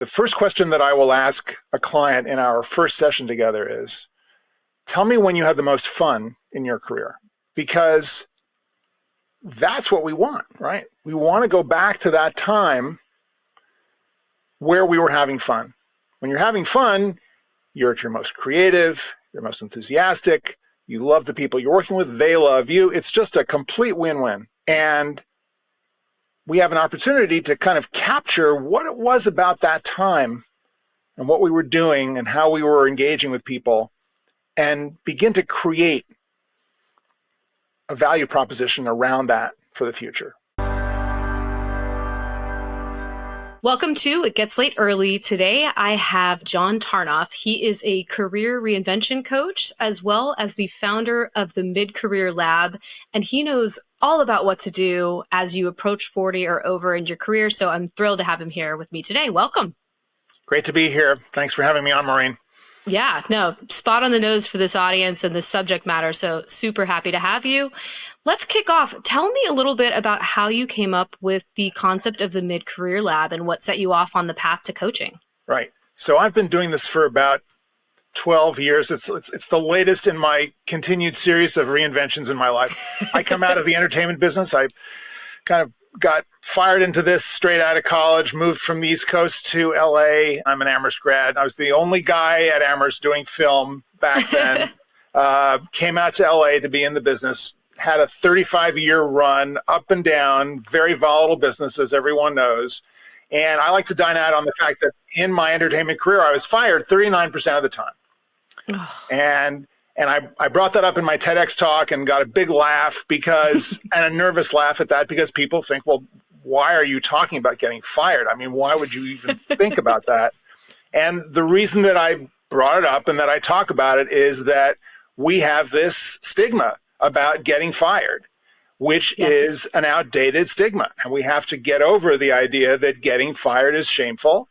The first question that I will ask a client in our first session together is, tell me when you had the most fun in your career, because that's what we want, right? We want to go back to that time where we were having fun. When you're having fun, you're at your most creative, you're most enthusiastic, you love the people you're working with, they love you. It's just a complete win-win. And we have an opportunity to kind of capture what it was about that time and what we were doing and how we were engaging with people and begin to create a value proposition around that for the future. Welcome to It Gets Late Early. Today, I have John Tarnoff. He is a career reinvention coach, as well as the founder of the Mid-Career Lab. And he knows all about what to do as you approach 40 or over in your career. So I'm thrilled to have him here with me today. Welcome. Great to be here. Thanks for having me on, Maureen. Yeah, no, spot on the nose for this audience and this subject matter. So super happy to have you. Let's kick off. Tell me a little bit about how you came up with the concept of the Mid-Career Lab and what set you off on the path to coaching. Right. So I've been doing this for about 12 years. It's the latest in my continued series of reinventions in my life. I come out of the entertainment business. I kind of got fired into this straight out of college, moved from the East Coast to LA. I'm an Amherst grad. I was the only guy at Amherst doing film back then. Came out to LA to be in the business, had a 35-year run, up and down, very volatile business, as everyone knows. And I like to dine out on the fact that in my entertainment career, I was fired 39% of the time. And I brought that up in my TEDx talk and got a big laugh and a nervous laugh at that, because people think, well, why are you talking about getting fired? I mean, why would you even think about that? And the reason that I brought it up and that I talk about it is that we have this stigma about getting fired, which is an outdated stigma. And we have to get over the idea that getting fired is shameful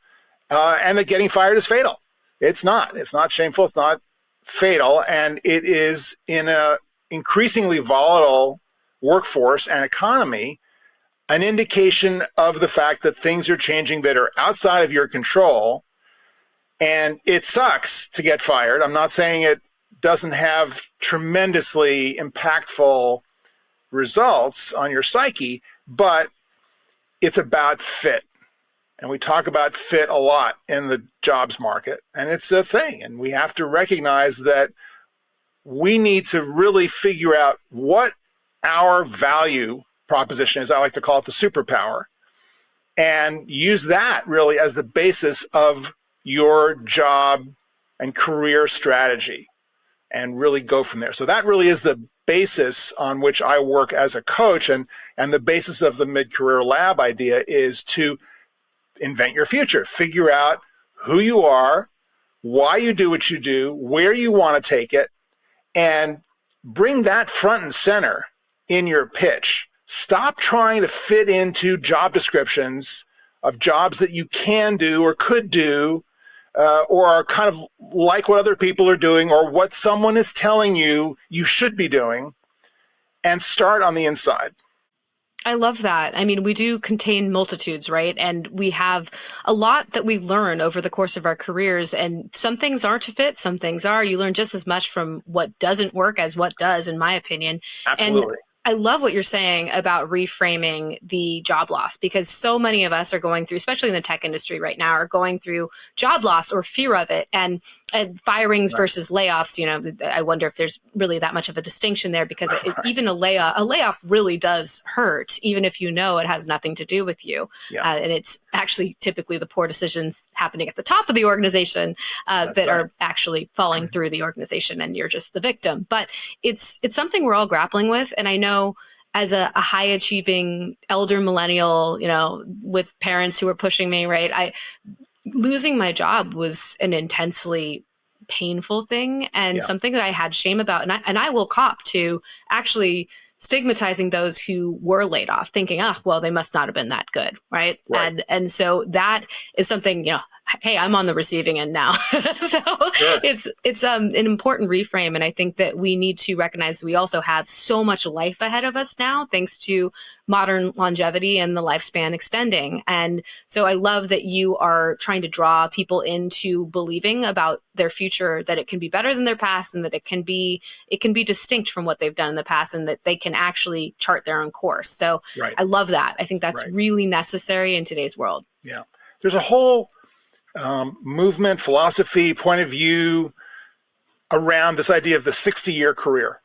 and that getting fired is fatal. It's not. It's not shameful. It's not fatal. And it is, in an increasingly volatile workforce and economy, an indication of the fact that things are changing that are outside of your control. And it sucks to get fired. I'm not saying it doesn't have tremendously impactful results on your psyche, but it's about fit. And we talk about fit a lot in the jobs market, and it's a thing. And we have to recognize that we need to really figure out what our value proposition is. I like to call it the superpower, and use that really as the basis of your job and career strategy, and really go from there. So that really is the basis on which I work as a coach. And the basis of the Mid-Career Lab idea is to invent your future, figure out who you are, why you do what you do, where you want to take it, and bring that front and center in your pitch. Stop trying to fit into job descriptions of jobs that you can do or could do, or are kind of like what other people are doing or what someone is telling you you should be doing, and start on the inside. I love that. I mean, we do contain multitudes, right? And we have a lot that we learn over the course of our careers, and some things aren't a fit, some things are. You learn just as much from what doesn't work as what does, in my opinion. Absolutely. And I love what you're saying about reframing the job loss, because so many of us are going through, especially in the tech industry right now, are going through job loss or fear of it, and firings versus layoffs. You know, I wonder if there's really that much of a distinction there, because even a layoff really does hurt, even if you know it has nothing to do with you. And it's actually typically the poor decisions happening at the top of the organization that are actually falling through the organization, and you're just the victim. But it's something we're all grappling with. And I know, as a high achieving elder millennial, you know, with parents who were pushing me, right? Losing my job was an intensely painful thing, and something that I had shame about. And I will cop to actually stigmatizing those who were laid off, thinking, well, they must not have been that good, right? And so that is something, you know, hey, I'm on the receiving end now. So Sure. it's an important reframe. And I think that we need to recognize we also have so much life ahead of us now, thanks to modern longevity and the lifespan extending. And so I love that you are trying to draw people into believing about their future, that it can be better than their past, and that it can be distinct from what they've done in the past, and that they can actually chart their own course. So Right. I love that. I think that's Right. really necessary in today's world. Yeah. There's a whole movement, philosophy, point of view around this idea of the 60-year career.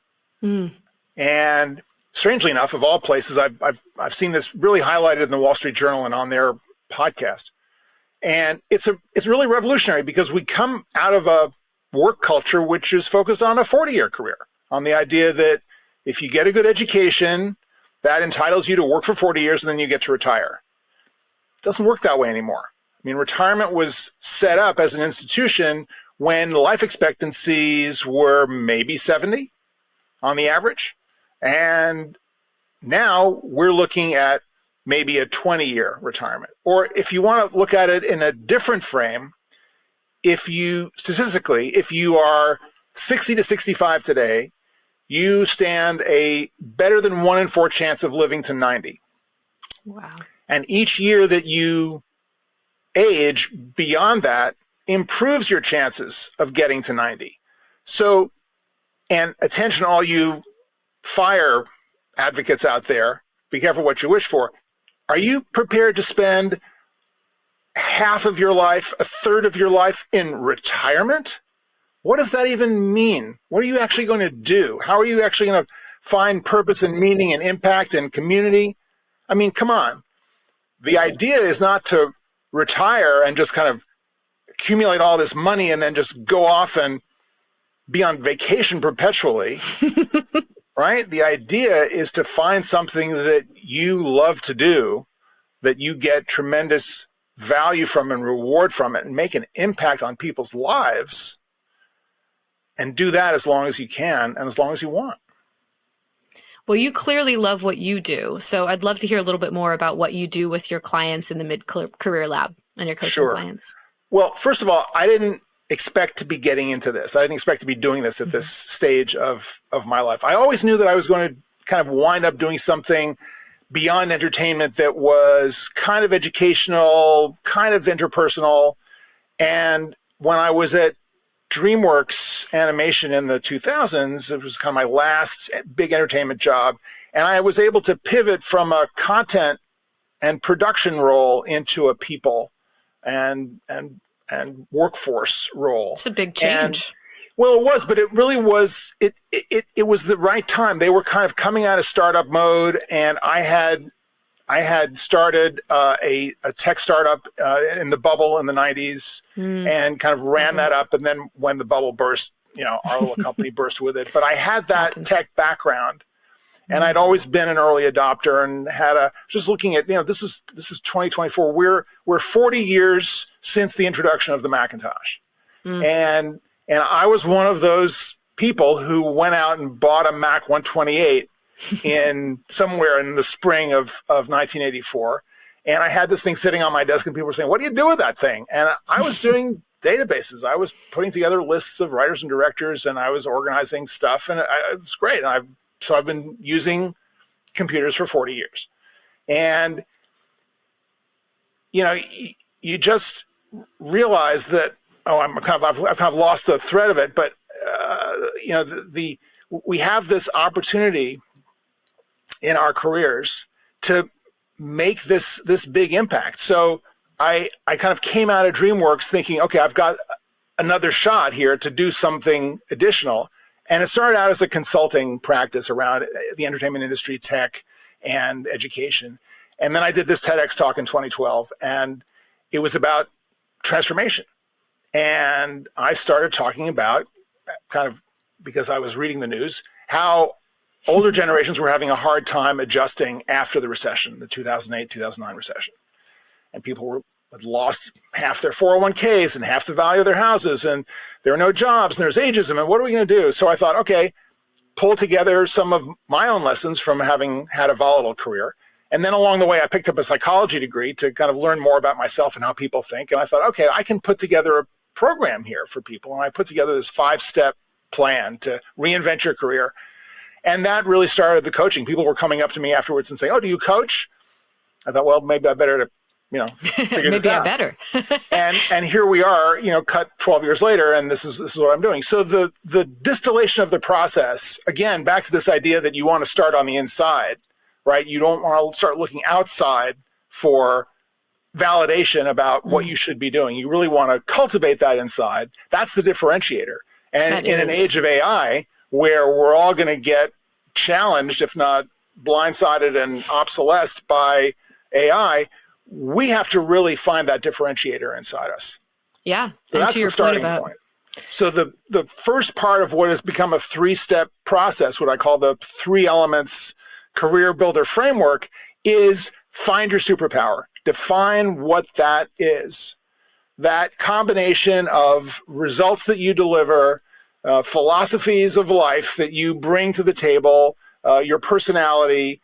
And strangely enough, of all places, I've seen this really highlighted in the Wall Street Journal and on their podcast. And it's really revolutionary, because we come out of a work culture which is focused on a 40-year career, on the idea that if you get a good education, that entitles you to work for 40 years and then you get to retire. It doesn't work that way anymore. I mean, retirement was set up as an institution when life expectancies were maybe 70 on the average. And now we're looking at maybe a 20-year retirement. Or if you want to look at it in a different frame, statistically, if you are 60 to 65 today, you stand a better than 1 in 4 chance of living to 90. Wow. And each year that you age beyond that improves your chances of getting to 90. So, and attention, all you FIRE advocates out there, be careful what you wish for. Are you prepared to spend half of your life, a third of your life in retirement? What does that even mean? What are you actually going to do? How are you actually going to find purpose and meaning and impact and community? I mean, come on. The idea is not to retire and just kind of accumulate all this money and then just go off and be on vacation perpetually, right? The idea is to find something that you love to do, that you get tremendous value from and reward from it, and make an impact on people's lives, and do that as long as you can and as long as you want. Well, you clearly love what you do. So I'd love to hear a little bit more about what you do with your clients in the mid-career lab and your coaching clients. Well, first of all, I didn't expect to be getting into this. I didn't expect to be doing this at this stage of my life. I always knew that I was going to kind of wind up doing something beyond entertainment that was kind of educational, kind of interpersonal. And when I was at DreamWorks Animation in the 2000s, it was kind of my last big entertainment job. And I was able to pivot from a content and production role into a people and workforce role. It's a big change. Well, it was, but it really was, it was the right time. They were kind of coming out of startup mode, and I had started a tech startup in the bubble in the 90s and kind of ran that up. And then when the bubble burst, our little company burst with it. But I had that tech background, and I'd always been an early adopter, and just looking at, this is 2024. We're 40 years since the introduction of the Macintosh. And I was one of those people who went out and bought a Mac 128 somewhere in the spring of 1984. And I had this thing sitting on my desk, and people were saying, "What do you do with that thing?" And I was doing databases. I was putting together lists of writers and directors, and I was organizing stuff, and it was great. And I've been using computers for 40 years. And, you just realize that, I've kind of lost the thread of it, but, we have this opportunity in our careers to make this big impact. So I kind of came out of DreamWorks thinking, okay, I've got another shot here to do something additional. And it started out as a consulting practice around the entertainment industry, tech, and education. And then I did this TEDx talk in 2012, and it was about transformation. And I started talking about, kind of because I was reading the news, how older generations were having a hard time adjusting after the recession, the 2008, 2009 recession. And people had lost half their 401ks and half the value of their houses, and there are no jobs, and there's ageism, and what are we going to do? So I thought, okay, pull together some of my own lessons from having had a volatile career, And then along the way, I picked up a psychology degree to kind of learn more about myself and how people think. And I thought, okay, I can put together a program here for people. And I put together this 5-step plan to reinvent your career. And that really started the coaching. People were coming up to me afterwards and saying, oh, do you coach? I thought, well, maybe I better figure this out. Maybe I better. and here we are, cut 12 years later, and this is what I'm doing. So the distillation of the process, again, back to this idea that you want to start on the inside, right? You don't want to start looking outside for validation about what you should be doing. You really want to cultivate that inside. That's the differentiator. And in an age of AI, where we're all going to get challenged, if not blindsided and obsolesced by AI, we have to really find that differentiator inside us. Yeah. So that's the starting point. So the first part of what has become a 3-step process, what I call the 3 elements career builder framework, is find your superpower. Define what that is. That combination of results that you deliver, philosophies of life that you bring to the table, your personality,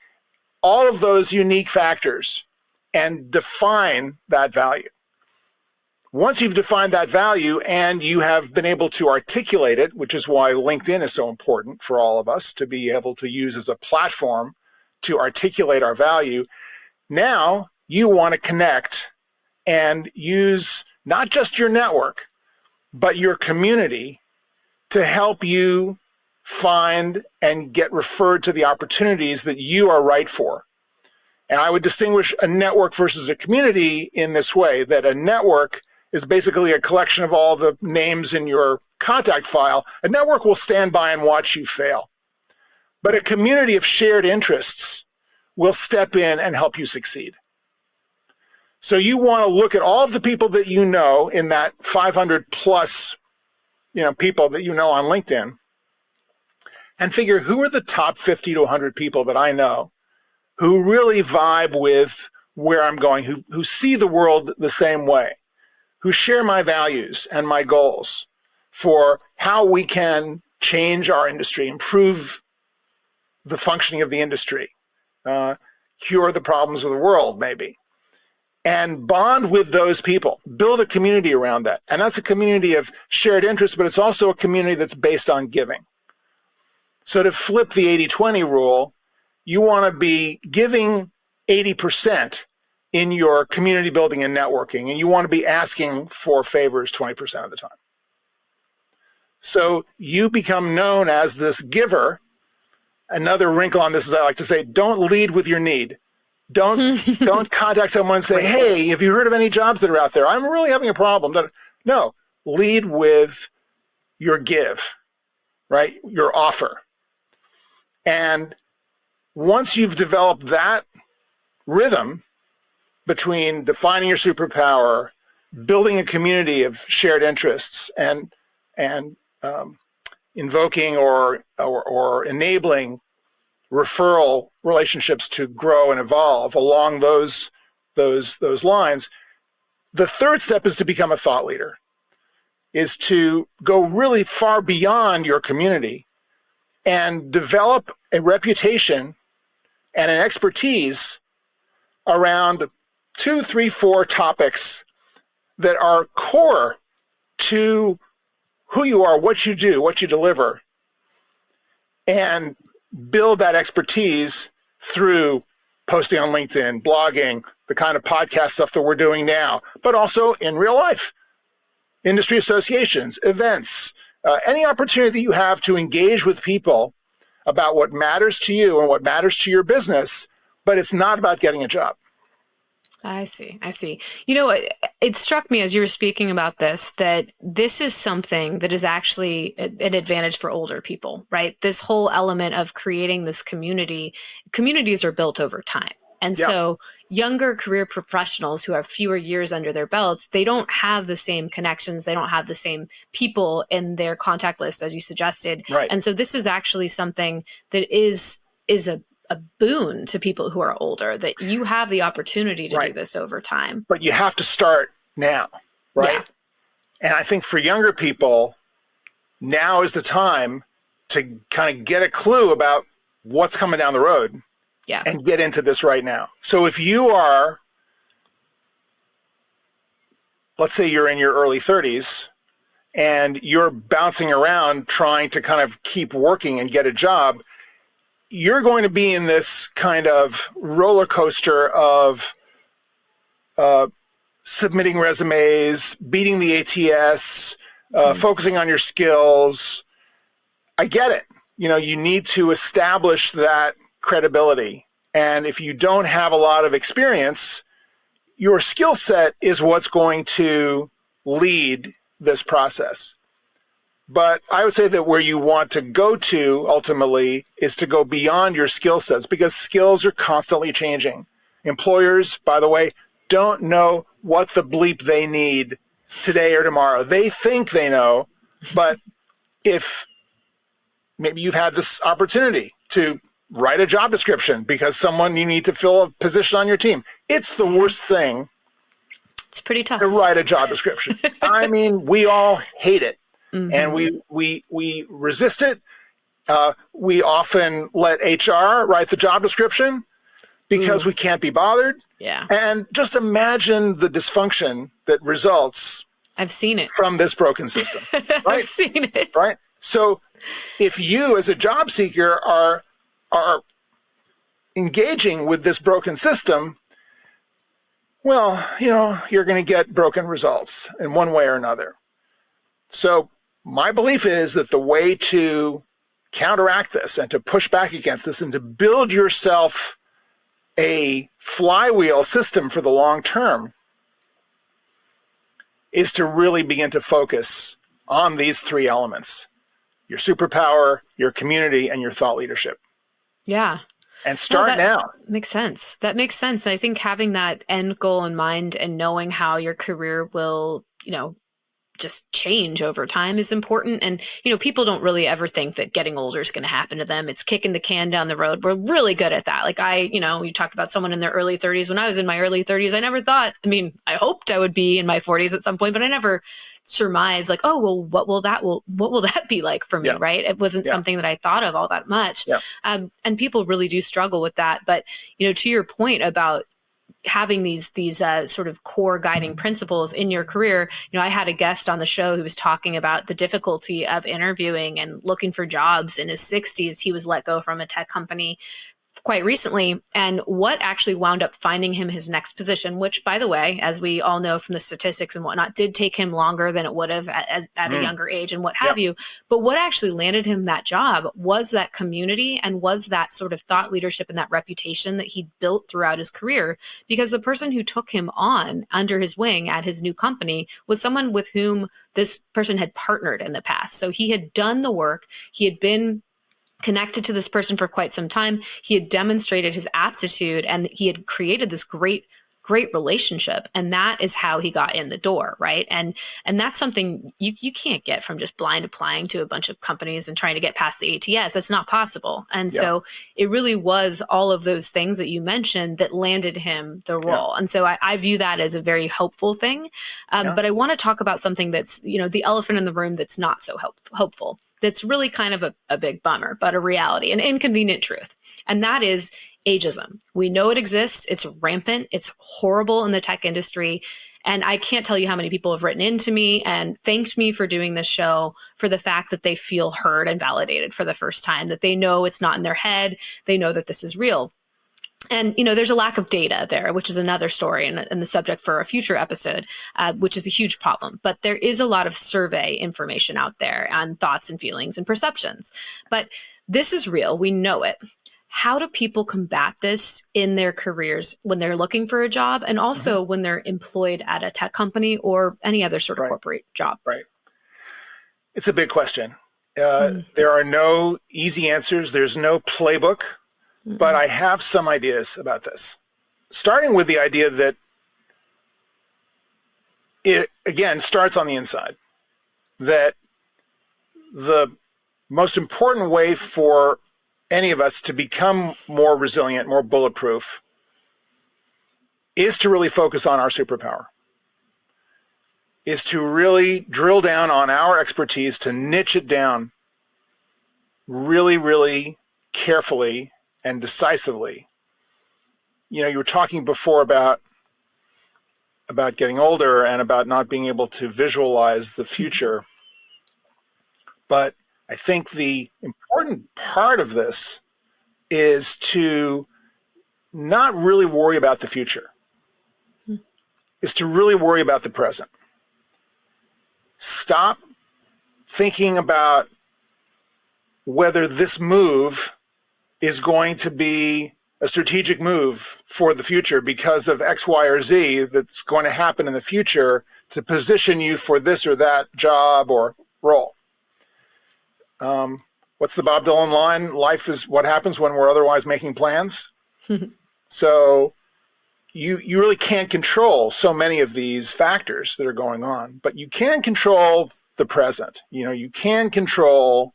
all of those unique factors, and define that value. Once you've defined that value and you have been able to articulate it, which is why LinkedIn is so important for all of us to be able to use as a platform to articulate our value, now you want to connect and use not just your network, but your community to help you find and get referred to the opportunities that you are right for. And I would distinguish a network versus a community in this way, that a network is basically a collection of all the names in your contact file. A network will stand by and watch you fail. But a community of shared interests will step in and help you succeed. So you want to look at all of the people that you know in that 500 plus people that you know on LinkedIn and figure, who are the top 50 to 100 people that I know who really vibe with where I'm going, who see the world the same way, who share my values and my goals for how we can change our industry, improve the functioning of the industry, cure the problems of the world, maybe, and bond with those people, build a community around that. And that's a community of shared interests, but it's also a community that's based on giving. So to flip the 80-20 rule, you want to be giving 80% in your community building and networking, and you want to be asking for favors 20% of the time. So you become known as this giver. Another wrinkle on this is I like to say, don't lead with your need. Don't contact someone and say, hey, have you heard of any jobs that are out there? I'm really having a problem. No, lead with your give, right? Your offer. And once you've developed that rhythm between defining your superpower, building a community of shared interests, and invoking or enabling referral relationships to grow and evolve along those lines, the third step is to become a thought leader, is to go really far beyond your community and develop a reputation and an expertise around 2, 3, 4 topics that are core to who you are, what you do, what you deliver, and build that expertise through posting on LinkedIn, blogging, the kind of podcast stuff that we're doing now, but also in real life, industry associations, events, any opportunity that you have to engage with people about what matters to you and what matters to your business, but it's not about getting a job. I see. It struck me as you were speaking about this, that this is something that is actually an advantage for older people, right? This whole element of creating this community, communities are built over time. And so younger career professionals who have fewer years under their belts, they don't have the same connections. They don't have the same people in their contact list, as you suggested. Right. And so this is actually something that is a boon to people who are older, that you have the opportunity to do this over time. But you have to start now, right? Yeah. And I think for younger people, now is the time to kind of get a clue about what's coming down the road. Yeah. and get into this right now. So if you are, let's say you're in your early 30s and you're bouncing around trying to kind of keep working and get a job, you're going to be in this kind of roller coaster of submitting resumes, beating the ATS, focusing on your skills. I get it. You know, you need to establish that credibility. And if you don't have a lot of experience, your skill set is what's going to lead this process. But I would say that where you want to go to ultimately is to go beyond your skill sets, because skills are constantly changing. Employers, by the way, don't know what the bleep they need today or tomorrow. They think they know, but if maybe you've had this opportunity to write a job description because you need to fill a position on your team, it's the worst thing. It's pretty tough to write a job description. I mean, we all hate it. And we resist it. We often let HR write the job description because we can't be bothered. Yeah. And just imagine the dysfunction that results. I've seen it from this broken system. Right? I've seen it. Right. So if you as a job seeker are engaging with this broken system, well, you know, you're going to get broken results in one way or another. So my belief is that the way to counteract this and to push back against this and to build yourself a flywheel system for the long term is to really begin to focus on these three elements: your superpower, your community, and your thought leadership. Yeah. And start now. Makes sense. That makes sense. I think having that end goal in mind and knowing how your career will, you know, just change over time is important. And, you know, people don't really ever think that getting older is going to happen to them. It's kicking the can down the road. We're really good at that. Like you talked about someone in their early 30s. When I was in my early 30s, I never thought, I hoped I would be in my 40s at some point, but I never surmised like, oh, well, what will that be like for me? Yeah. Right. It wasn't something that I thought of all that much. Yeah. And people really do struggle with that. But, you know, to your point about having these sort of core guiding principles in your career. You know, I had a guest on the show who was talking about the difficulty of interviewing and looking for jobs in his 60s. He was let go from a tech company quite recently, and what actually wound up finding him his next position, which, by the way, as we all know from the statistics and whatnot, did take him longer than it would have at a younger age and what have you. But what actually landed him that job was that community and was that sort of thought leadership and that reputation that he built throughout his career, because the person who took him on under his wing at his new company was someone with whom this person had partnered in the past. So he had done the work. He had been connected to this person for quite some time. He had demonstrated his aptitude and he had created this great relationship. And that is how he got in the door. Right. And that's something you can't get from just blind applying to a bunch of companies and trying to get past the ATS. That's not possible. And so it really was all of those things that you mentioned that landed him the role. And so I view that as a very hopeful thing. But I want to talk about something that's, you know, the elephant in the room that's not so hopeful. That's really kind of a big bummer, but a reality, an inconvenient truth. And that is ageism. We know it exists. It's rampant. It's horrible in the tech industry. And I can't tell you how many people have written into me and thanked me for doing this show for the fact that they feel heard and validated for the first time, that they know it's not in their head. They know that this is real. And, you know, there's a lack of data there, which is another story and the subject for a future episode, which is a huge problem. But there is a lot of survey information out there on thoughts and feelings and perceptions. But this is real. We know it. How do people combat this in their careers when they're looking for a job and also when they're employed at a tech company or any other sort of corporate job? Right. It's a big question. There are no easy answers. There's no playbook. But I have some ideas about this, starting with the idea that it, again, starts on the inside, that the most important way for any of us to become more resilient, more bulletproof, is to really focus on our superpower, is to really drill down on our expertise, to niche it down really, really carefully and decisively, you were talking before about getting older and about not being able to visualize the future. But I think the important part of this is to not really worry about the future, is to really worry about the present. Stop thinking about whether this move is going to be a strategic move for the future because of X, Y, or Z that's going to happen in the future to position you for this or that job or role. What's the Bob Dylan line? Life is what happens when we're otherwise making plans. So you really can't control so many of these factors that are going on, but you can control the present. You can control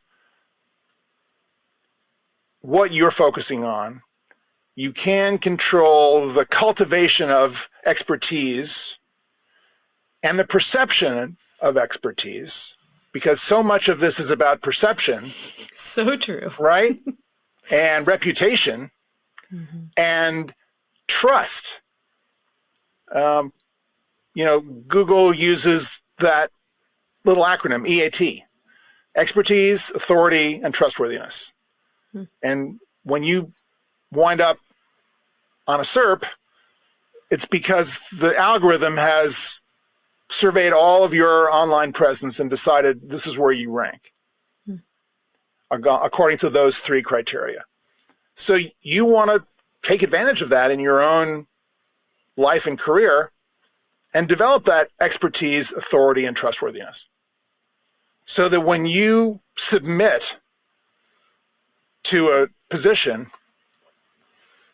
what you're focusing on. You can control the cultivation of expertise and the perception of expertise, because so much of this is about perception. So true. Right? And reputation and trust. Google uses that little acronym, EAT, expertise, authority, and trustworthiness. And when you wind up on a SERP, it's because the algorithm has surveyed all of your online presence and decided this is where you rank according to those three criteria. So you want to take advantage of that in your own life and career and develop that expertise, authority, and trustworthiness so that when you submit to a position,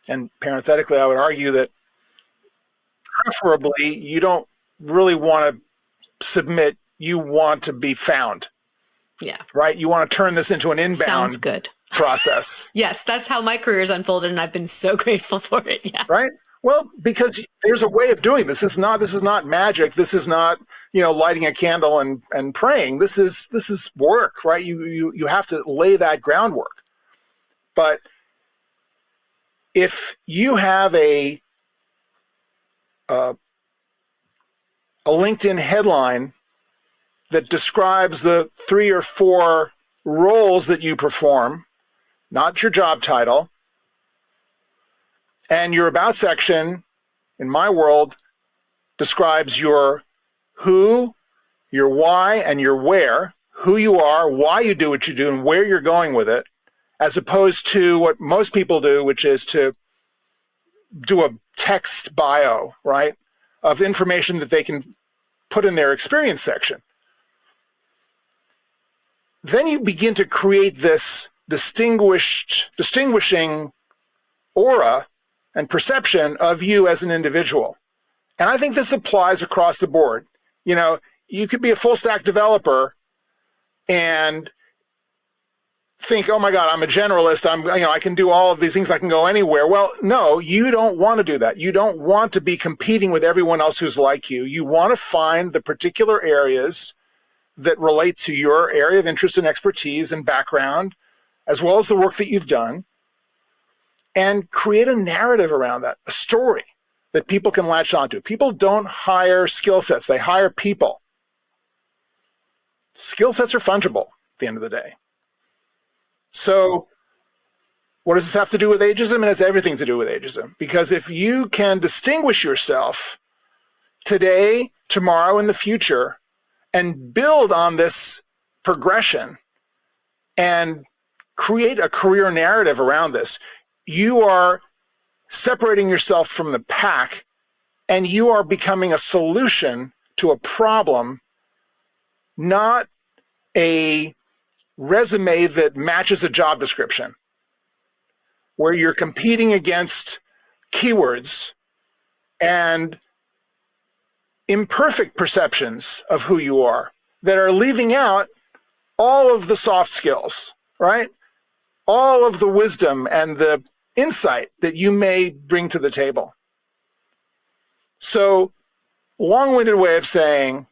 and parenthetically, I would argue that preferably you don't really want to submit, you want to be found. Yeah. Right? You want to turn this into an inbound Sounds good. process. Yes, that's how my career's unfolded, and I've been so grateful for it. Yeah. Right? Well, because there's a way of doing this. This is not magic. This is not, lighting a candle and praying. This is work, right? You have to lay that groundwork. But if you have a LinkedIn headline that describes the 3 or 4 roles that you perform, not your job title, and your about section, in my world, describes your who, your why, and your where, who you are, why you do what you do, and where you're going with it, as opposed to what most people do, which is to do a text bio, right, of information that they can put in their experience section. Then you begin to create this distinguishing aura and perception of you as an individual. And I think this applies across the board. You could be a full stack developer and think, oh my God, I'm a generalist. I can do all of these things. I can go anywhere. Well, no, you don't want to do that. You don't want to be competing with everyone else who's like you. You want to find the particular areas that relate to your area of interest and expertise and background, as well as the work that you've done, and create a narrative around that, a story that people can latch onto. People don't hire skill sets. They hire people. Skill sets are fungible at the end of the day. So what does this have to do with ageism? It has everything to do with ageism. Because if you can distinguish yourself today, tomorrow, in the future, and build on this progression and create a career narrative around this, you are separating yourself from the pack and you are becoming a solution to a problem, not a resume that matches a job description, where you're competing against keywords and imperfect perceptions of who you are that are leaving out all of the soft skills, right? All of the wisdom and the insight that you may bring to the table. So, long-winded way of saying,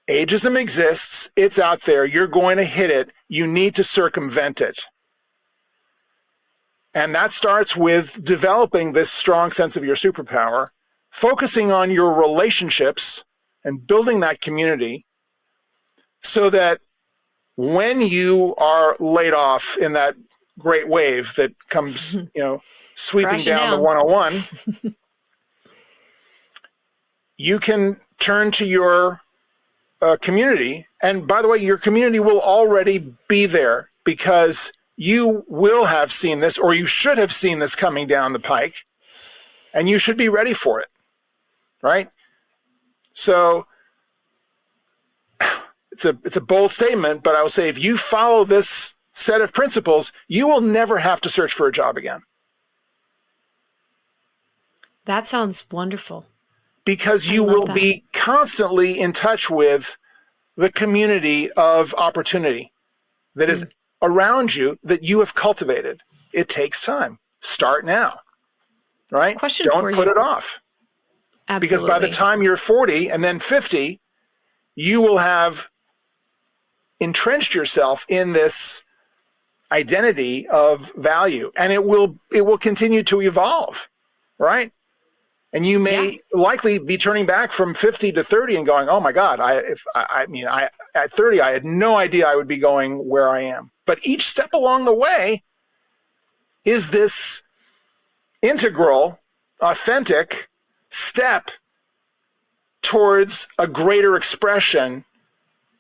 ageism exists, it's out there, you're going to hit it, you need to circumvent it. And that starts with developing this strong sense of your superpower, focusing on your relationships and building that community so that when you are laid off in that great wave that comes, sweeping Crashing down the down. 101, you can turn to your community. And by the way, your community will already be there because you will have seen this, or you should have seen this coming down the pike, and you should be ready for it, right? So it's a bold statement, but I will say if you follow this set of principles, you will never have to search for a job again. That sounds wonderful. Because you will be constantly in touch with the community of opportunity that is around you that you have cultivated. It takes time. Start now, right? Question Don't for put you. it off. Absolutely. Because by the time you're 40 and then 50, you will have entrenched yourself in this identity of value, and it will continue to evolve, right? And you may likely be turning back from 50 to 30 and going, oh my God, at 30, I had no idea I would be going where I am. But each step along the way is this integral, authentic step towards a greater expression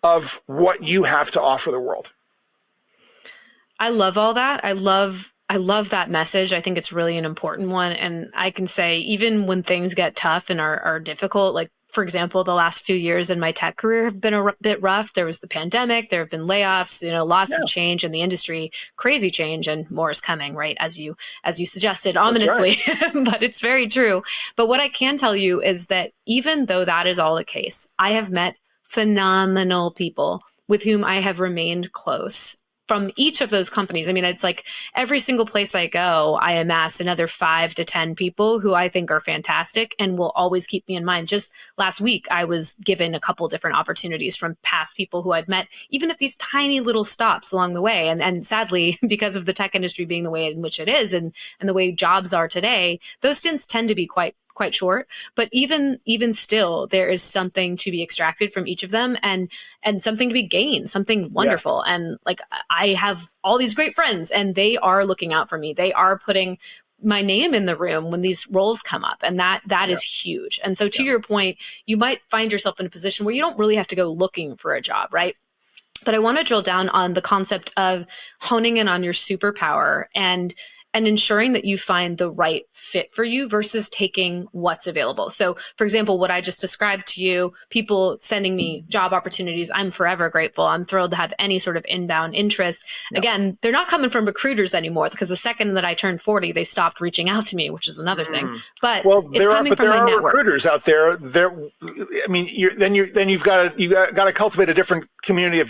of what you have to offer the world. I love all that. I love that message. I think it's really an important one. And I can say, even when things get tough and are difficult, like, for example, the last few years in my tech career have been a bit rough. There was the pandemic, there have been layoffs, lots of change in the industry, crazy change, and more is coming, right? As you suggested, ominously, right. But it's very true. But what I can tell you is that even though that is all the case, I have met phenomenal people with whom I have remained close from each of those companies. I mean, it's like every single place I go, I amass another 5 to 10 people who I think are fantastic and will always keep me in mind. Just last week, I was given a couple different opportunities from past people who I'd met, even at these tiny little stops along the way. And sadly, because of the tech industry being the way in which it is and the way jobs are today, those stints tend to be quite short, but even still, there is something to be extracted from each of them and something to be gained, something wonderful. Yes. And like, I have all these great friends and they are looking out for me. They are putting my name in the room when these roles come up. And that is huge. And so to your point, you might find yourself in a position where you don't really have to go looking for a job, right? But I want to drill down on the concept of honing in on your superpower and ensuring that you find the right fit for you versus taking what's available. So, for example, what I just described to you, people sending me job opportunities, I'm forever grateful. I'm thrilled to have any sort of inbound interest. Yep. Again, they're not coming from recruiters anymore because the second that I turned 40, they stopped reaching out to me, which is another thing. But it's coming from my network. There are recruiters out there. I mean, you've got to cultivate a different community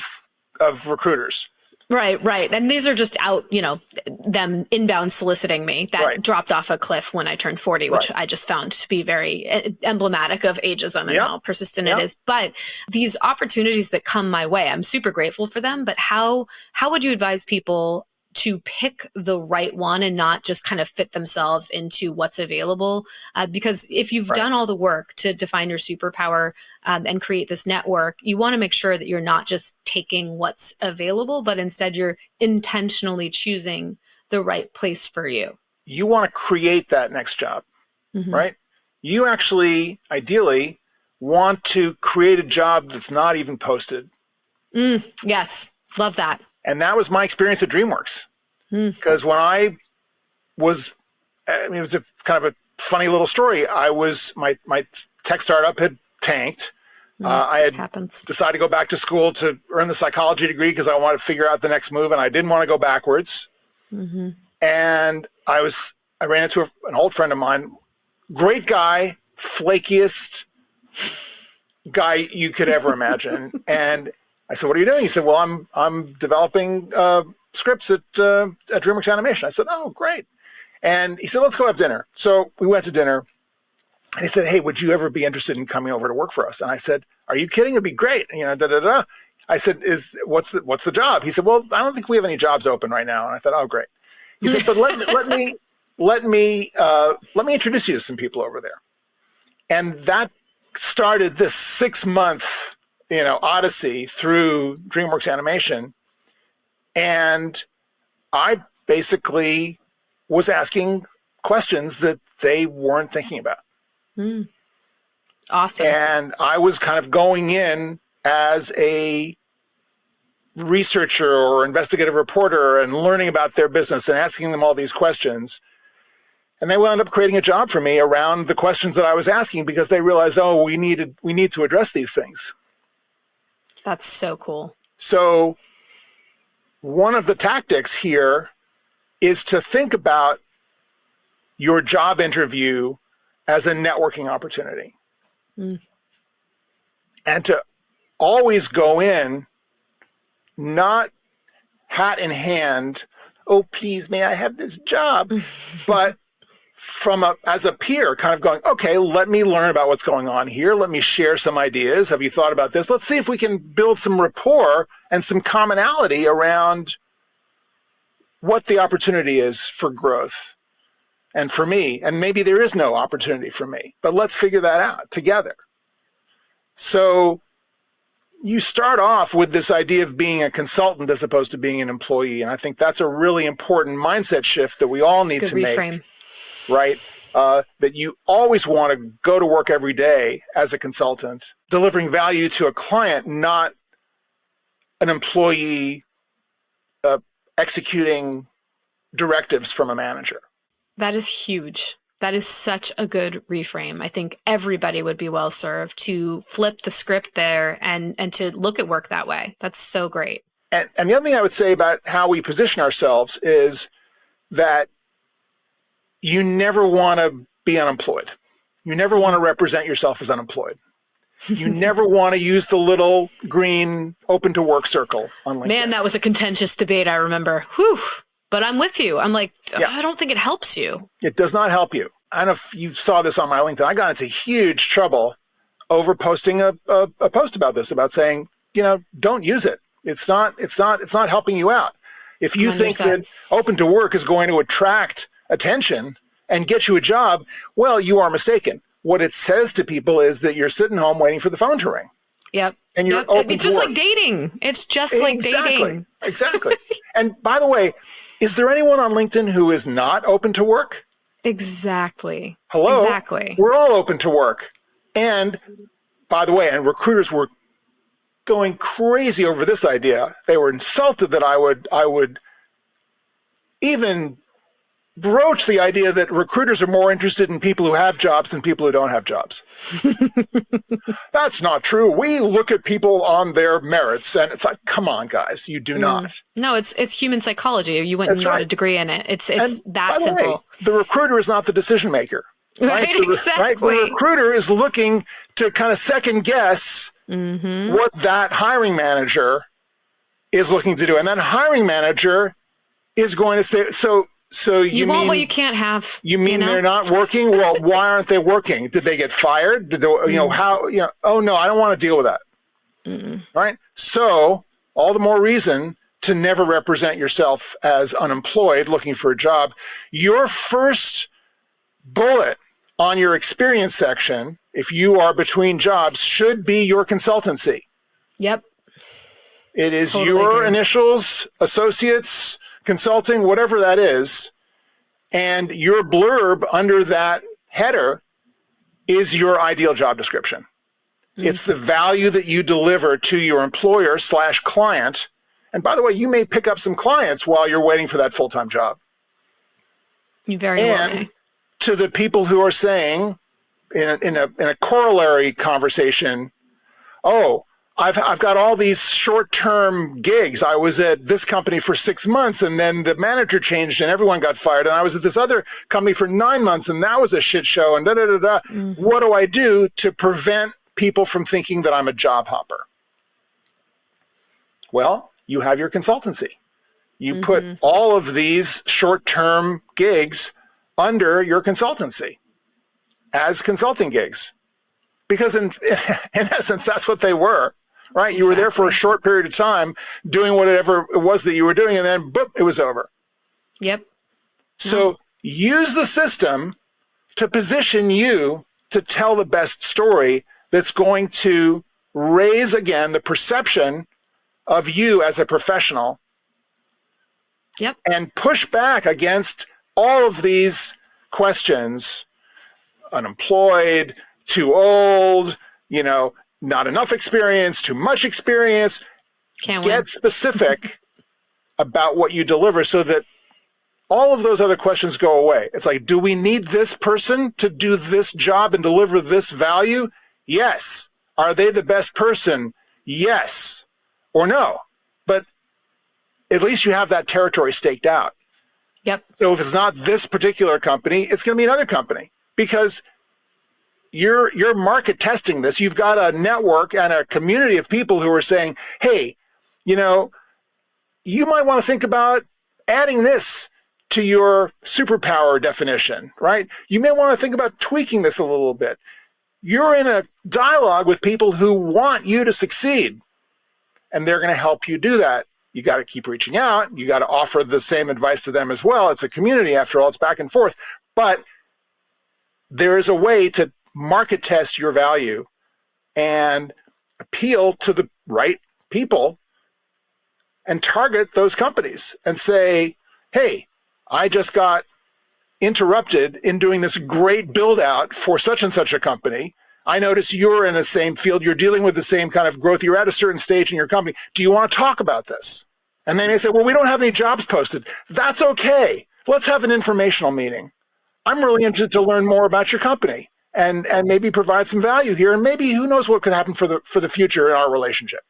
of recruiters. Right. And these are just out, them inbound soliciting me that dropped off a cliff when I turned 40, which I just found to be very emblematic of ageism and how persistent it is. But these opportunities that come my way, I'm super grateful for them. But how would you advise people to pick the right one and not just kind of fit themselves into what's available? Because if you've done all the work to define your superpower and create this network, you want to make sure that you're not just taking what's available, but instead you're intentionally choosing the right place for you. You want to create that next job, right? You actually, ideally, want to create a job that's not even posted. Yes, love that. And that was my experience at DreamWorks. Because when it was a kind of a funny little story. My tech startup had tanked. I had decided to go back to school to earn the psychology degree because I wanted to figure out the next move, and I didn't want to go backwards. And I ran into an old friend of mine, great guy, flakiest guy you could ever imagine. And I said, "What are you doing?" He said, "Well, I'm developing scripts at DreamWorks Animation." I said, "Oh, great." And he said, "Let's go have dinner." So we went to dinner. And he said, "Hey, would you ever be interested in coming over to work for us?" And I said, "Are you kidding? It'd be great." I said, "What's the job?" He said, "Well, I don't think we have any jobs open right now." And I thought, "Oh, great." He said, but let me introduce you to some people over there. And that started this 6-month, odyssey through DreamWorks Animation. And I basically was asking questions that they weren't thinking about. Awesome. And I was kind of going in as a researcher or investigative reporter and learning about their business and asking them all these questions. And they wound up creating a job for me around the questions that I was asking because they realized, we need to address these things. That's so cool. So one of the tactics here is to think about your job interview as a networking opportunity. And to always go in, not hat in hand, oh, please, may I have this job? But as a peer, kind of going, okay, let me learn about what's going on here. Let me share some ideas. Have you thought about this? Let's see if we can build some rapport and some commonality around what the opportunity is for growth and for me. And maybe there is no opportunity for me, but let's figure that out together. So you start off with this idea of being a consultant as opposed to being an employee. And I think that's a really important mindset shift that we all need to make, right? That you always want to go to work every day as a consultant, delivering value to a client, not an employee executing directives from a manager. That is huge. That is such a good reframe. I think everybody would be well served to flip the script there and to look at work that way. That's so great. And the other thing I would say about how we position ourselves is that you never want to be unemployed. You never want to represent yourself as unemployed. You never want to use the little green open to work circle on LinkedIn. Man, that was a contentious debate, I remember. Whew. But I'm with you. I'm like, I don't think it helps you. It does not help you. I don't know if you saw this on my LinkedIn. I got into huge trouble over posting a post about this, about saying, don't use it. It's not helping you out. If you 100%. Think that open to work is going to attract attention and get you a job, well, you are mistaken. What it says to people is that you're sitting home waiting for the phone to ring. Yep. And you're open It's to just work. like dating. It's just like dating. Exactly. And by the way, is there anyone on LinkedIn who is not open to work? Exactly. Hello? Exactly. We're all open to work. And by the way, and recruiters were going crazy over this idea. They were insulted that I would even broach the idea that recruiters are more interested in people who have jobs than people who don't have jobs. That's not true. We look at people on their merits, and it's like, come on, guys, you do not. No, it's human psychology. You went and got a degree in it. It's that simple. Way, the recruiter is not the decision maker. Right? Exactly. The recruiter is looking to kind of second guess what that hiring manager is looking to do. And that hiring manager is going to say, so you want what you can't have. You mean they're not working? Well, why aren't they working? Did they get fired? Did they, how, oh no, I don't want to deal with that. Right? So all the more reason to never represent yourself as unemployed looking for a job. Your first bullet on your experience section, if you are between jobs, should be your consultancy. Yep. It is your initials, associates, consulting, whatever that is, and your blurb under that header is your ideal job description. It's the value that you deliver to your employer / client. And by the way, you may pick up some clients while you're waiting for that full-time job. You very well may. To the people who are saying in a corollary conversation, oh, I've got all these short-term gigs. I was at this company for 6 months, and then the manager changed and everyone got fired. And I was at this other company for 9 months, and that was a shit show. And da-da-da-da. What do I do to prevent people from thinking that I'm a job hopper? Well, you have your consultancy. You put all of these short-term gigs under your consultancy as consulting gigs. Because in essence, that's what they were, right? Exactly. You were there for a short period of time doing whatever it was that you were doing, and then boop, it was over. Yep. So use the system to position you to tell the best story that's going to raise again the perception of you as a professional. Yep. And push back against all of these questions: unemployed, too old, not enough experience, too much experience. Get specific about what you deliver so that all of those other questions go away. It's like, do we need this person to do this job and deliver this value? Yes. Are they the best person? Yes. Or no. But at least you have that territory staked out. Yep. So if it's not this particular company, it's going to be another company, because you're market testing this. You've got a network and a community of people who are saying, hey, you might want to think about adding this to your superpower definition, right? You may want to think about tweaking this a little bit. You're in a dialogue with people who want you to succeed, and they're going to help you do that. You got to keep reaching out. You got to offer the same advice to them as well. It's a community, after all. It's back and forth. But there is a way to market test your value and appeal to the right people and target those companies and say, hey, I just got interrupted in doing this great build out for such and such a company. I notice you're in the same field. You're dealing with the same kind of growth. You're at a certain stage in your company. Do you want to talk about this? And they may say, well, we don't have any jobs posted. That's okay. Let's have an informational meeting. I'm really interested to learn more about your company and maybe provide some value here. And maybe who knows what could happen for the future in our relationship.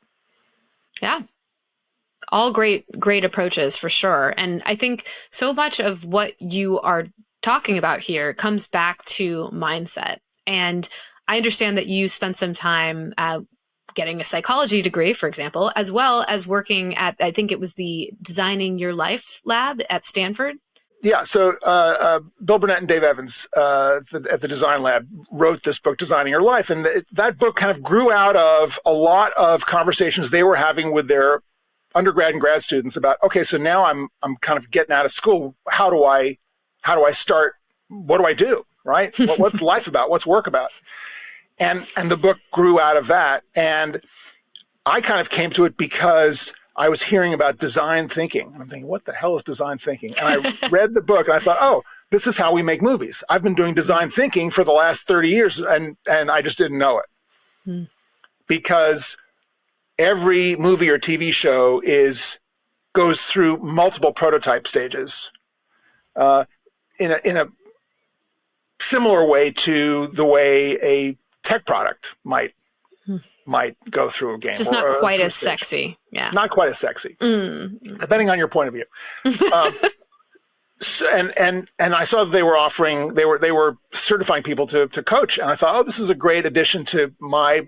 Yeah. All great approaches for sure. And I think so much of what you are talking about here comes back to mindset. And I understand that you spent some time getting a psychology degree, for example, as well as working at, I think it was the Designing Your Life lab at Stanford. Yeah, so Bill Burnett and Dave Evans at the Design Lab wrote this book, Designing Your Life. And that book kind of grew out of a lot of conversations they were having with their undergrad and grad students about, okay, so now I'm kind of getting out of school. How do I start? What do I do? Right? What's life about? What's work about? And the book grew out of that. And I kind of came to it because I was hearing about design thinking. And I'm thinking, what the hell is design thinking? And I read the book and I thought, oh, this is how we make movies. I've been doing design thinking for the last 30 years and I just didn't know it. Because every movie or TV show goes through multiple prototype stages in a similar way to the way a tech product might go through a game. Just not quite as sexy. Yeah. Not quite as sexy, depending on your point of view. And I saw that they were certifying people to coach. And I thought, oh, this is a great addition to my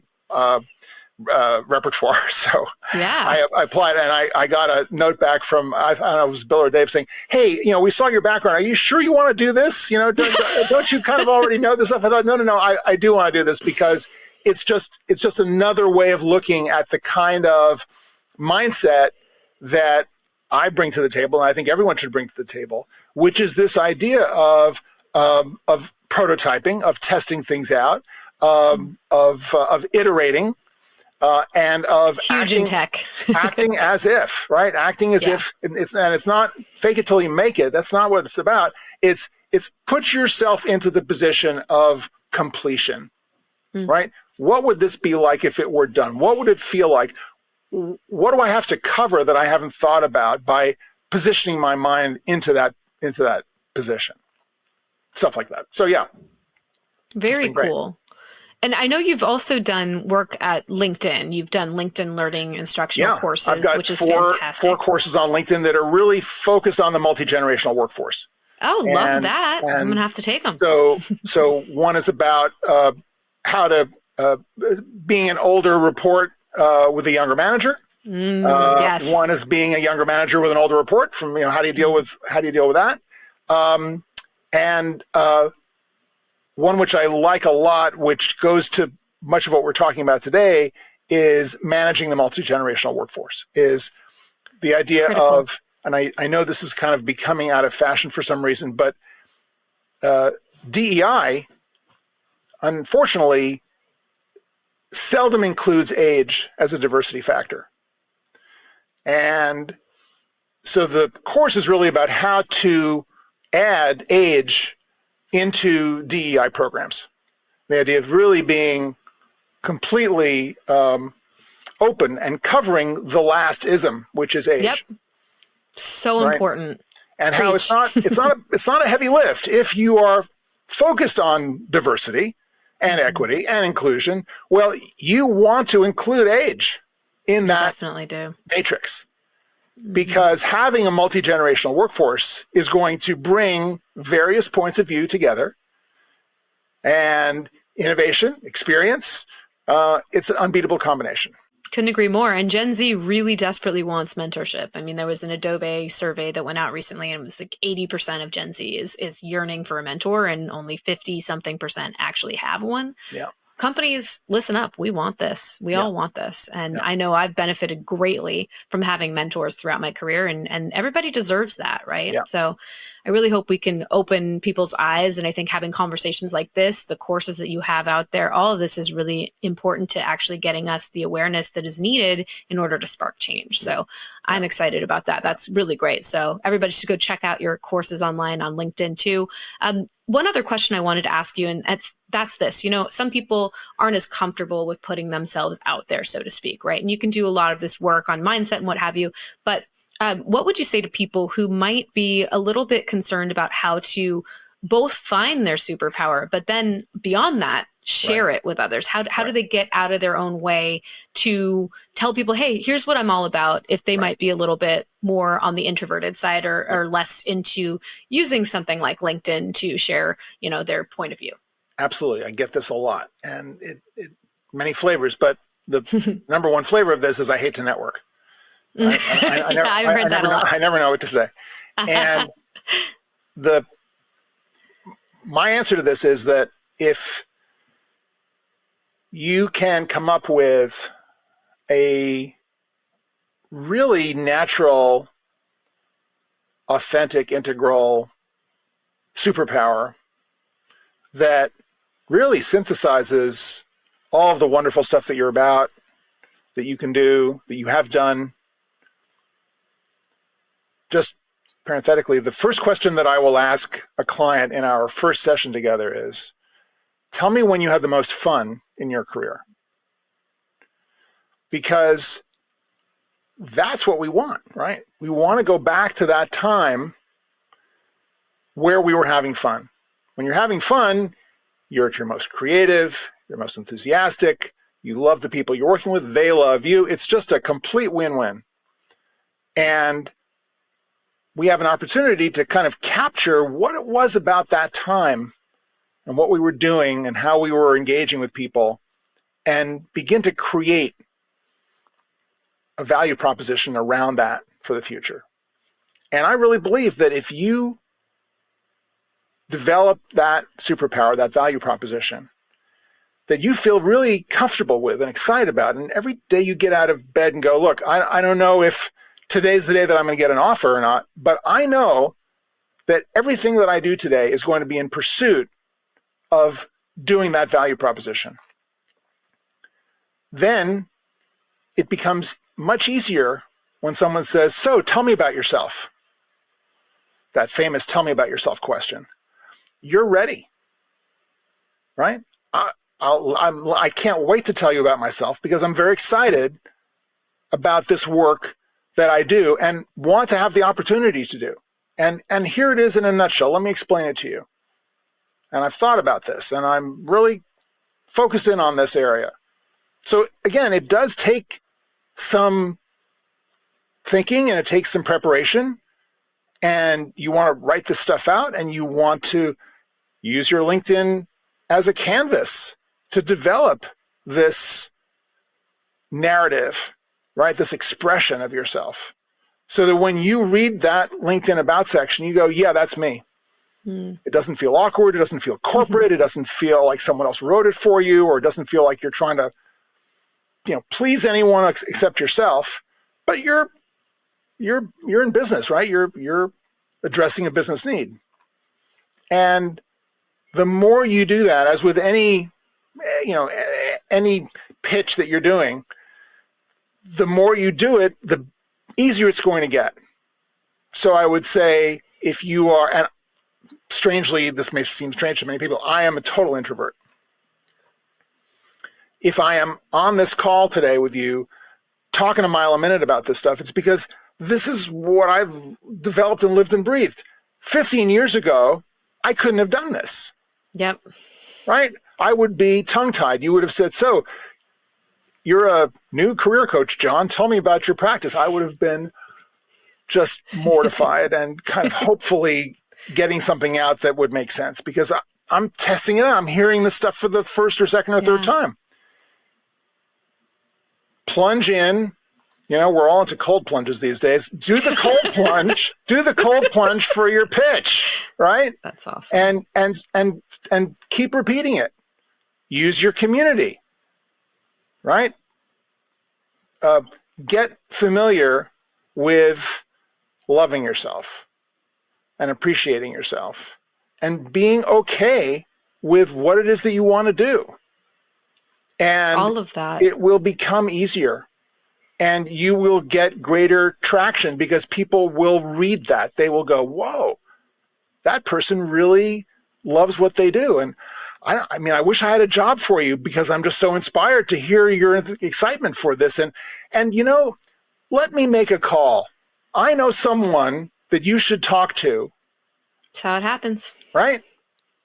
repertoire. So I applied, and I got a note back from, I don't know, it was Bill or Dave saying, hey, we saw your background. Are you sure you want to do this? Don't you kind of already know this stuff? I thought, no, I do want to do this because it's just another way of looking at the kind of mindset that I bring to the table, and I think everyone should bring to the table, which is this idea of prototyping, of testing things out, of iterating, and of acting as if, right? Acting as if it's not fake it till you make it. That's not what it's about. It's put yourself into the position of completion, right? What would this be like if it were done? What would it feel like? What do I have to cover that I haven't thought about by positioning my mind into that position? Stuff like that. So yeah. Very cool. And I know you've also done work at LinkedIn. You've done LinkedIn Learning instructional courses, I've got which is fantastic. 4 courses on LinkedIn that are really focused on the multi-generational workforce. Oh, love that. I'm going to have to take them. So one is about how to being an older report with a younger manager. Yes. One is being a younger manager with an older report from, how do you deal with that? And one which I like a lot, which goes to much of what we're talking about today, is managing the multi-generational workforce, is the idea of and I know this is kind of becoming out of fashion for some reason, but DEI, unfortunately, seldom includes age as a diversity factor. And so the course is really about how to add age into DEI programs. The idea of really being completely open and covering the last ism, which is age. Yep. So right? important. And how it's not a heavy lift if you are focused on diversity and equity and inclusion. Well, you want to include age in that definitely do. matrix, because having a multi-generational workforce is going to bring various points of view together, and innovation, experience. It's an unbeatable combination. Couldn't agree more. And Gen Z really desperately wants mentorship. I mean, there was an Adobe survey that went out recently, and it was like 80% of Gen Z is yearning for a mentor, and only 50-something% actually have one. Yeah. Companies, listen up. We want this. We all want this. And I know I've benefited greatly from having mentors throughout my career, and everybody deserves that, right? Yeah. So I really hope we can open people's eyes. And I think having conversations like this, the courses that you have out there, all of this is really important to actually getting us the awareness that is needed in order to spark change. So I'm excited about that. That's really great. So everybody should go check out your courses online on LinkedIn too. One other question I wanted to ask you, and that's this, some people aren't as comfortable with putting themselves out there, so to speak, right? And you can do a lot of this work on mindset and what have you, but what would you say to people who might be a little bit concerned about how to both find their superpower, but then beyond that, share it with others? How do they get out of their own way to tell people, hey, here's what I'm all about, if they might be a little bit more on the introverted side or less into using something like LinkedIn to share, their point of view? Absolutely. I get this a lot, and it many flavors, but the number one flavor of this is I hate to network. I've heard that a lot. I never know what to say. And my answer to this is that if you can come up with a really natural, authentic, integral superpower that really synthesizes all of the wonderful stuff that you're about, that you can do, that you have done. Just parenthetically, the first question that I will ask a client in our first session together is, tell me when you had the most fun in your career. Because that's what we want, right? We want to go back to that time where we were having fun. When you're having fun, you're at your most creative, you're most enthusiastic, you love the people you're working with, they love you. It's just a complete win-win. And we have an opportunity to kind of capture what it was about that time and what we were doing and how we were engaging with people, and begin to create a value proposition around that for the future. And I really believe that if you develop that superpower, that value proposition, that you feel really comfortable with and excited about, and every day you get out of bed and go, look, I don't know if today's the day that I'm going to get an offer or not, but I know that everything that I do today is going to be in pursuit of doing that value proposition. Then it becomes much easier when someone says, so tell me about yourself. That famous tell me about yourself question. You're ready, right? I can't wait to tell you about myself, because I'm very excited about this work that I do and want to have the opportunity to do. And here it is in a nutshell. Let me explain it to you. And I've thought about this, and I'm really focused in on this area. So again, it does take some thinking, and it takes some preparation, and you want to write this stuff out, and you want to use your LinkedIn as a canvas to develop this narrative, right? This expression of yourself, so that when you read that LinkedIn about section, you go, yeah, that's me. It doesn't feel awkward. It doesn't feel corporate. It doesn't feel like someone else wrote it for you, or it doesn't feel like you're trying to, please anyone except yourself. But you're you're in business, right? You're addressing a business need. And the more you do that, as with any pitch that you're doing, the more you do it, the easier it's going to get. So I would say if you are, and strangely, this may seem strange to many people, I am a total introvert. If I am on this call today with you, talking a mile a minute about this stuff, it's because this is what I've developed and lived and breathed. 15 years ago, I couldn't have done this. Yep. Right? I would be tongue-tied. You would have said, so you're a new career coach, John. Tell me about your practice. I would have been just mortified and kind of hopefully getting something out that would make sense, because I'm testing it out. I'm hearing this stuff for the first or second or third time. Plunge in. We're all into cold plunges these days. Do the cold plunge. Do the cold plunge for your pitch, right? That's awesome. And keep repeating it. Use your community, right? Get familiar with loving yourself and appreciating yourself and being okay with what it is that you want to do. And all of that, it will become easier. And you will get greater traction because people will read that. They will go, whoa, that person really loves what they do. And I wish I had a job for you, because I'm just so inspired to hear your excitement for this. And let me make a call. I know someone that you should talk to. That's how it happens. Right?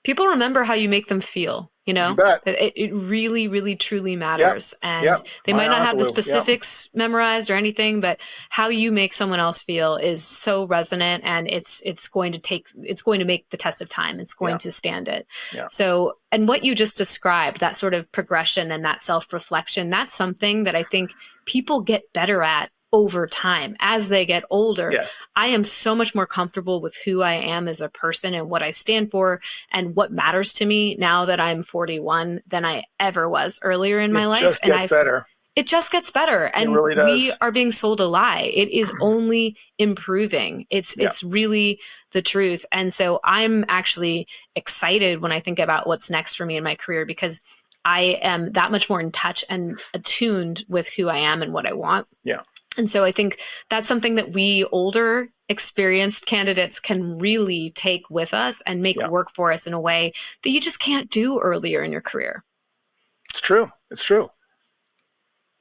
People remember how you make them feel. You bet. It really, really, truly matters. Yep. And they might not have the specifics memorized or anything, but how you make someone else feel is so resonant, and it's going to make the test of time. It's going to stand it. Yeah. So, and what you just described, that sort of progression and that self-reflection, that's something that I think people get better at over time as they get older. Yes. I am so much more comfortable with who I am as a person and what I stand for and what matters to me now that I'm 41 than I ever was earlier in my life. It just gets better. It just gets better. And it really does. We are being sold a lie. It is only improving. It's really the truth. And so I'm actually excited when I think about what's next for me in my career, because I am that much more in touch and attuned with who I am and what I want. Yeah. And so I think that's something that we older, experienced candidates can really take with us and make work for us in a way that you just can't do earlier in your career. It's true. It's true.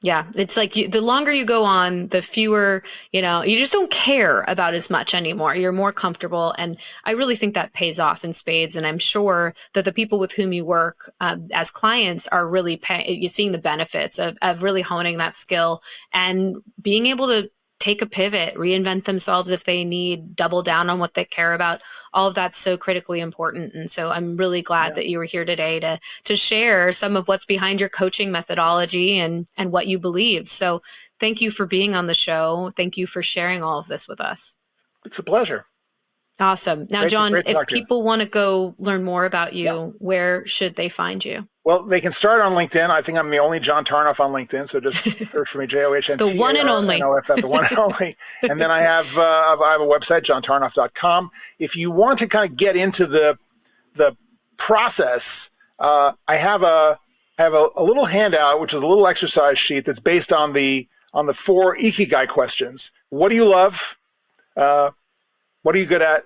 Yeah. It's like the longer you go on, the fewer, you just don't care about as much anymore. You're more comfortable. And I really think that pays off in spades. And I'm sure that the people with whom you work as clients are really you're seeing the benefits of really honing that skill and being able to take a pivot, reinvent themselves if they need, double down on what they care about. All of that's so critically important. And so I'm really glad that you were here today to share some of what's behind your coaching methodology and what you believe. So thank you for being on the show. Thank you for sharing all of this with us. It's a pleasure. Awesome. Now, John, if people want to go learn more about you, where should they find you? Well, they can start on LinkedIn. I think I'm the only John Tarnoff on LinkedIn, so just search for me, JOHNT. The one and only. The one and only. And then I have a website, johntarnoff.com. If you want to kind of get into the process, I have a little handout, which is a little exercise sheet that's based on the 4 Ikigai questions. What do you love? What are you good at?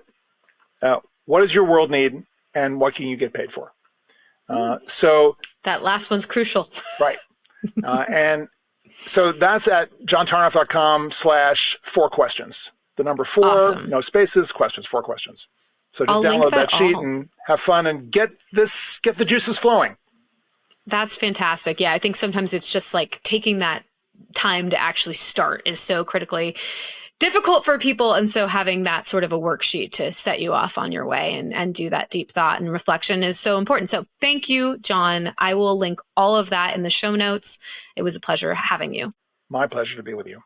What does your world need? And what can you get paid for? So that last one's crucial. Right. And so that's at johntarnoff.com/4 questions. The number 4, awesome. No spaces, questions, 4 questions. So just I'll download that sheet all. and have fun and get the juices flowing. That's fantastic. Yeah, I think sometimes it's just like taking that time to actually start is so critically difficult for people. And so having that sort of a worksheet to set you off on your way and do that deep thought and reflection is so important. So thank you, John. I will link all of that in the show notes. It was a pleasure having you. My pleasure to be with you.